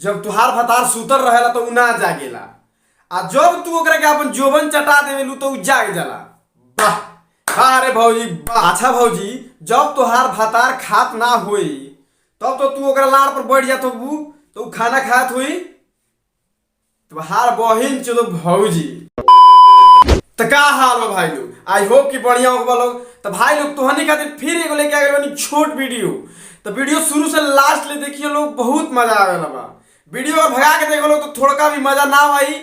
जब तुहार भतार सुतर रहेला तो उ ना जागेला, आ जब तू ओकरा के अपन जोबन चटा देवेलू तो उ जाग जाला। वाह अरे भौजी वाह। अच्छा भौजी, जब तुहार भतार खात ना होई तब तो तू ओकरा लाड़ पर बैठ जात होबू तो उ खाना खात हुई। तुहार बहिन चलो भौजी। तो का हाल बा भाई लोग, आई होप कि बढ़िया होगा लोग। तो भाई लोग तोहनी खातिर फिर एगो लेके आ गए बानी छोट वीडियो। तो वीडियो शुरू से लास्ट ले देखिए लोग, बहुत मजा आवेला बा। वीडियो और भगा के देखो लोग तो थोड़ा भी मजा ना आई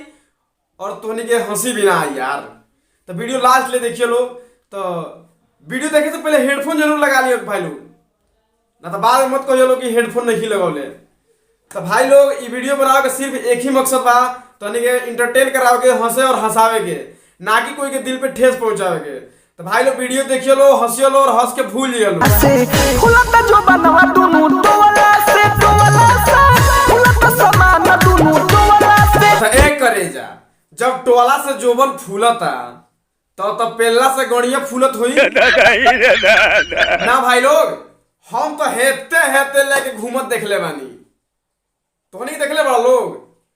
और तोहनी के हंसी भी ना आई यार। तो वीडियो लास्ट ले देखिए लोग। तो वीडियो देखे से पहले हेडफोन जरूर लगा लियो भाई लोग, ना तो बाद में मत कहियो लोग कि हेडफोन नहीं लगौले। तो भाई लोग ये वीडियो बनाओ के सिर्फ एक ही मकसद बा, तोहनी के इंटरटेन कराओ के, हंसे और हंसावे के, ना कि कोई के दिल पे ठेस पहुंचावे के। तो भाई लोग वीडियो देखियो लो, हंसियो लो और हंस के भूल लियो लो। फुलता जो बनवा दुनु टोला से फुलता समान दुनु टोला से। तो एक करे जा, जब टोला से जोबन फूलता तो पेल्ला से गड़िया फूलत हुई ना भाई लोग। हम तो हेते हेते लेके घूमत देखले बानी, तो नहीं देखले बड़ा लोग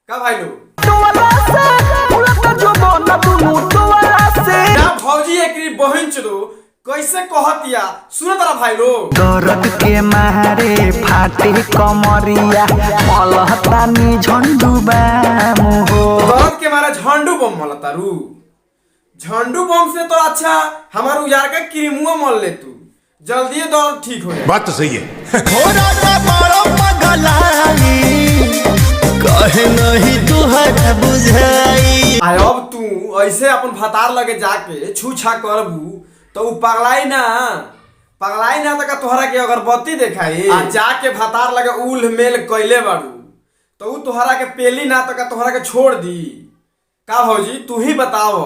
का भाई लोग। टोला से फुलता जो बन दुनु टोला से। ना भौजी एकरी बहिन चलो कैसे कहतिया सुनो तारा भाई लोग। दर्द के मारे फाटे कमरिया मलहतानी झंडू बाम हो। दर्द के मारे झंडू बम मलतारू। झंडू बम से तो अच्छा हमार उजार का क्रीमुआ मल ले तू, जल्दी दर्द ठीक हो जाए। बात तो सही है। कहे नहीं तुहरा बुझाई। अब तू ऐसे अपन भतार लगे जाके छूछा करबू तो उ पगलाई ना तो का तोहरा के अगरबत्ती देखाई। आ जाके भतार लगे उल मेल कैले बाड़ू तो उ तोहरा के पेली ना तो का तोहरा के छोड़ दी का भौजी। तू ही बताओ,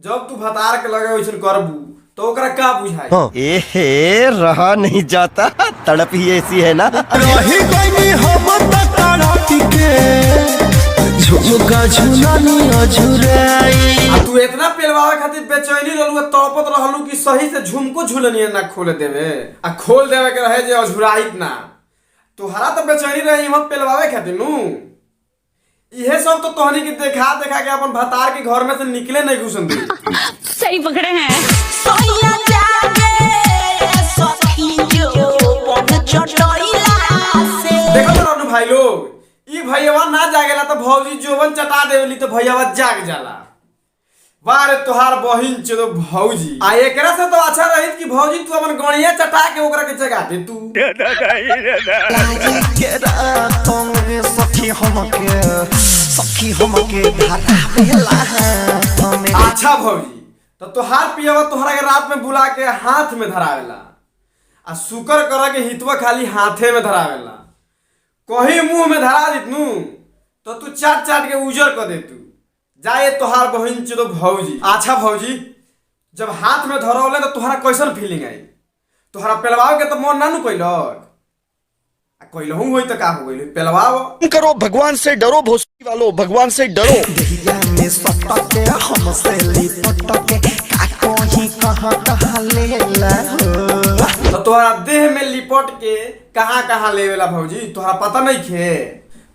जब तू भतार के लगे वैसन करबू तो ओकरा का बुझाई। एहे रहा नहीं जाता, तड़प ही ऐसी है ना। रही गई हम तड़प के झुमका झुलानी अझुराई। आ तू इतना पेलवावे खातिर बेचैनी रहलू, तड़पत रहलू कि सही से झुमको झुलनी ना खोले देवे, आ खोल देवे के रहे जे अझुराइत ना। तोहरा तो बेचैनी रही हिम्मत पेलवावे खातिर नू। इहे सब तो तोहनी के देखा देखा के अपन भतार के घर में से निकले नहीं घुसन दी। सही पकड़े हैं। देखो तो रहनु भाई लोग, ई भैयावा ना जागेला तो भौजी जोबन चटा देवेली तो भैयावा जाग जाला। वाह रे तोहार बहिन चलो भौजी। आ एकरा से तो अच्छा रहित कि भौजी तू अपन गणिया चटा के ओकरा के जगा दे तू। अच्छा भौजी, तो तोहार पियावा तोहरा के रात में बुला के हाथ में धरावेला, आ शुकर करा के हितवा खाली हाथे में धरावेला। कहीं मुंह में धरा दितनू तो तू चाट चाट के उजर कर दे तू। जाए तोहार बहिन चलो भौजी। अच्छा भौजी, जब हाथ में धरौले तो तोहरा कैसन फीलिंग आई? तोहरा पेलवाओ के तो मन ना नु कैलक, कैलहू होई तो का हो गइल पेलवाओ। करो भगवान से डरो, भोसड़ी वालों भगवान से डरो। तो तोहरा देह में लिपट के कहाँ कहाँ लेवेला भौजी, तोहरा पता नहीं खे?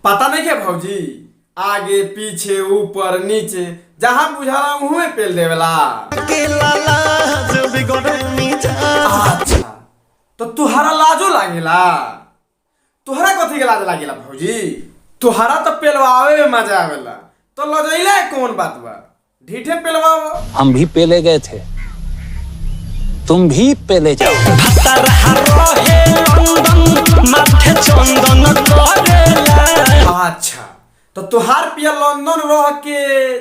पता नहीं खे भौजी? आगे पीछे ऊपर नीचे जहाँ बुझाला वहीं पेल देवेला। अच्छा, तो तुहरा लाजो लागेला? तुहरा कथी के लाज लागेला भौजी? तुहरा तो पेलवावे में मजा आवेला, तो लजैला कौन बात बा? ढीठे पेलवाओ। हम भी पेले गए थे, तुम भी पेले जाओ। अच्छा, तो तुहार पिया लंदन रह के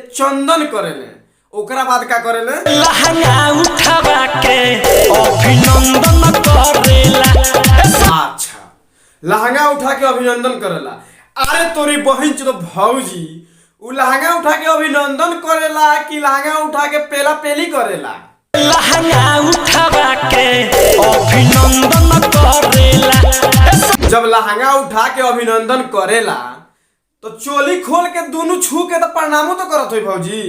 चंदन करेले, ओकरा बाद का करेले? लहंगा उठावा के अभिनंदन करेला। अच्छा, लहंगा उठा के अभिनंदन करेला। अरे तोरी बहिन तो भौजी, उ लहंगा उठा के अभिनंदन करेला कि लहंगा उठा के पेला पेली करेला? लहंगा उठावा के अभिनंदन करेला। जब लहंगा उठा के अभिनंदन करेला तो चोली खोल के दोनों छू के तो प्रणामो तो करत होई भौजी।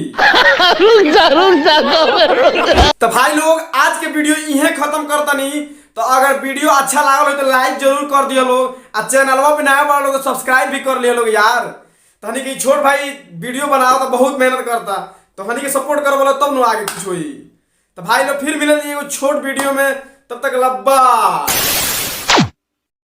तो भाई लोग आज के वीडियो इहे खत्म करतनी। तो अगर वीडियो अच्छा लागल हो तो लाइक जरूर कर दिया लोग, और चैनलवा पे नया बड़ा लोग सब्सक्राइब भी कर लिया लोग यार। तो हनी के छोट भाई वीडियो बनाओ तो बहुत मेहनत करता, तो हनी के सपोर्ट कर बोलो तब न आगे कुछ होई। तो भाई लोग फिर मिलेंगे एगो छोट वीडियो में, तब तक लब्बा।